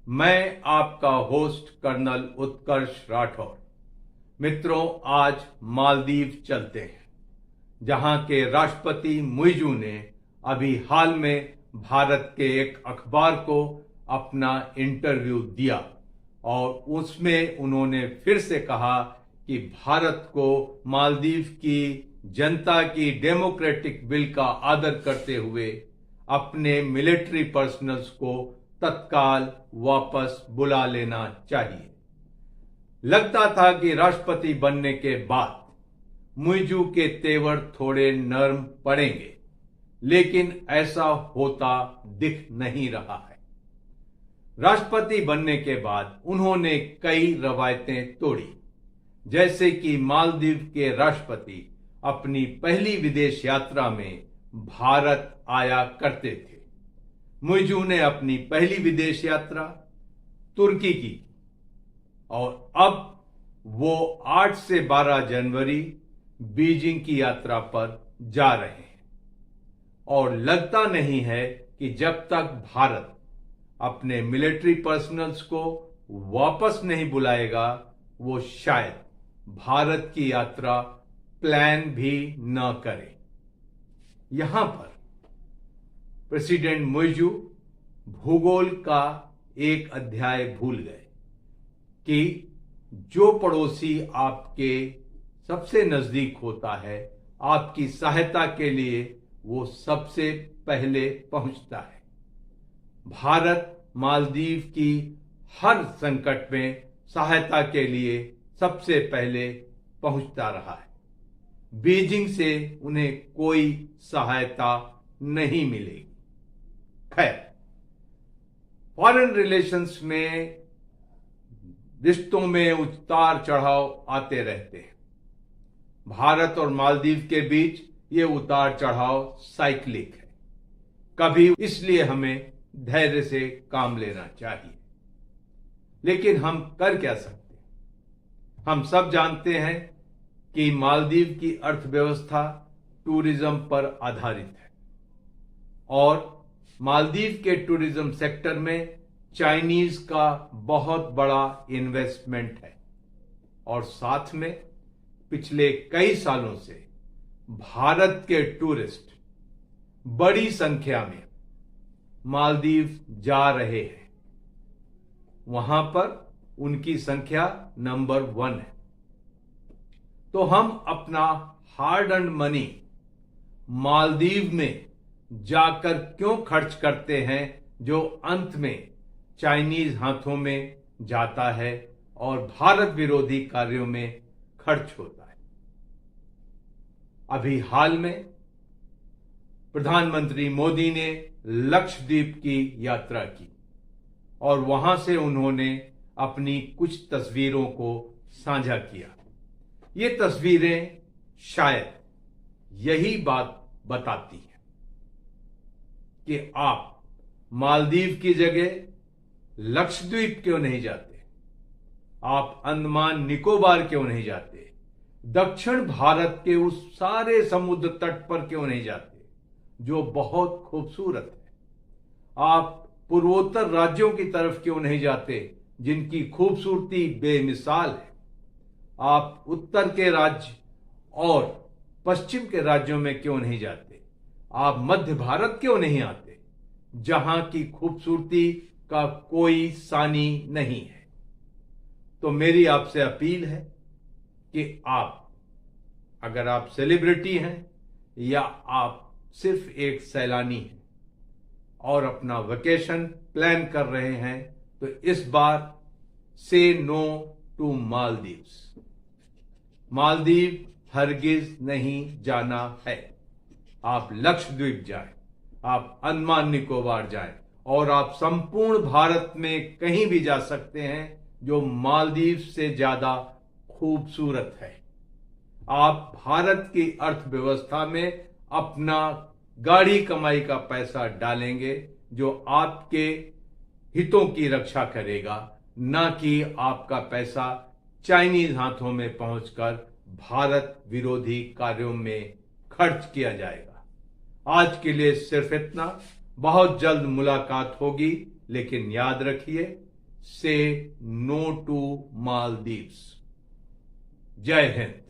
मैं आपका host colonel उत्कर्ष राठौर। मित्रों, आज मालदीव चलते हैं, जहां के राष्ट्रपति मुइज़ू ने अभी हाल में भारत के एक अखबार को अपना इंटरव्यू दिया और उसमें उन्होंने फिर से कहा कि भारत को मालदीव की जनता की डेमोक्रेटिक विल का आदर करते हुए अपने मिलिट्री पर्सनल्स को तत्काल वापस बुला लेना चाहिए। लगता था कि राष्ट्रपति बनने के बाद मुइज़ू के तेवर थोड़े नरम पड़ेंगे, लेकिन ऐसा होता दिख नहीं रहा है। राष्ट्रपति बनने के बाद उन्होंने कई रवायतें तोड़ी, जैसे कि मालदीव के राष्ट्रपति अपनी पहली विदेश यात्रा में भारत आया करते थे। मुइज़ू ने अपनी पहली विदेश यात्रा तुर्की की और अब वो 8 से 12 जनवरी बीजिंग की यात्रा पर जा रहे हैं और लगता नहीं है कि जब तक भारत अपने मिलिट्री पर्सनल्स को वापस नहीं बुलाएगा, वो शायद भारत की यात्रा प्लान भी न करे। यहां पर प्रेसिडेंट मुइज़ू भूगोल का एक अध्याय भूल गए कि जो पड़ोसी आपके सबसे नजदीक होता है, आपकी सहायता के लिए वो सबसे पहले पहुंचता है। भारत मालदीव की हर संकट में सहायता के लिए सबसे पहले पहुंचता रहा है। बीजिंग से उन्हें कोई सहायता नहीं मिलेगी। खैर, फॉरेन रिलेशंस में रिश्तों में उतार चढ़ाव आते रहते हैं। भारत और मालदीव के बीच ये उतार चढ़ाव साइक्लिक है। कभी इसलिए हमें धैर्य से काम लेना चाहिए। लेकिन हम कर क्या सकते हैं? हम सब जानते हैं कि मालदीव की अर्थव्यवस्था टूरिज्म पर आधारित है और मालदीव के टूरिज्म सेक्टर में चाइनीज का बहुत बड़ा इन्वेस्टमेंट है और साथ में पिछले कई सालों से भारत के टूरिस्ट बड़ी संख्या में मालदीव जा रहे हैं। वहां पर उनकी संख्या नंबर 1 है। तो हम अपना हार्ड अर्न्ड मनी मालदीव में जाकर क्यों खर्च करते हैं, जो अंत में चाइनीज हाथों में जाता है और भारत विरोधी कार्यों में खर्च होता है। अभी हाल में प्रधानमंत्री मोदी ने लक्षद्वीप की यात्रा की और वहां से उन्होंने अपनी कुछ तस्वीरों को साझा किया। ये तस्वीरें शायद यही बात बताती हैं कि आप मालदीव की जगह लक्षद्वीप क्यों नहीं जाते, आप अंडमान निकोबार क्यों नहीं जाते, दक्षिण भारत के उस सारे समुद्र तट पर क्यों नहीं जाते जो बहुत खूबसूरत है, आप पूर्वोत्तर राज्यों की तरफ क्यों नहीं जाते जिनकी खूबसूरती बेमिसाल है, आप उत्तर के राज्य और पश्चिम के राज्यों में क्यों नहीं जाते, आप मध्य भारत क्यों नहीं आते जहां की खूबसूरती का कोई सानी नहीं है। तो मेरी आपसे अपील है कि अगर आप सेलिब्रिटी हैं या आप सिर्फ एक सैलानी हैं और अपना वेकेशन प्लान कर रहे हैं, तो इस बार से नो टू मालदीव्स। मालदीव हरगिज नहीं जाना है। आप लक्षद्वीप जाएं, आप अंडमान निकोबार जाएं और आप संपूर्ण भारत में कहीं भी जा सकते हैं जो मालदीव से ज्यादा खूबसूरत है। आप भारत की अर्थव्यवस्था में अपना गाढ़ी कमाई का पैसा डालेंगे जो आपके हितों की रक्षा करेगा, न कि आपका पैसा चाइनीज हाथों में पहुंचकर भारत विरोधी कार्यों में खर्च किया जाएगा। आज के लिए सिर्फ इतना। बहुत जल्द मुलाकात होगी, लेकिन याद रखिए, से नो टू मालदीव्स। जय हिंद।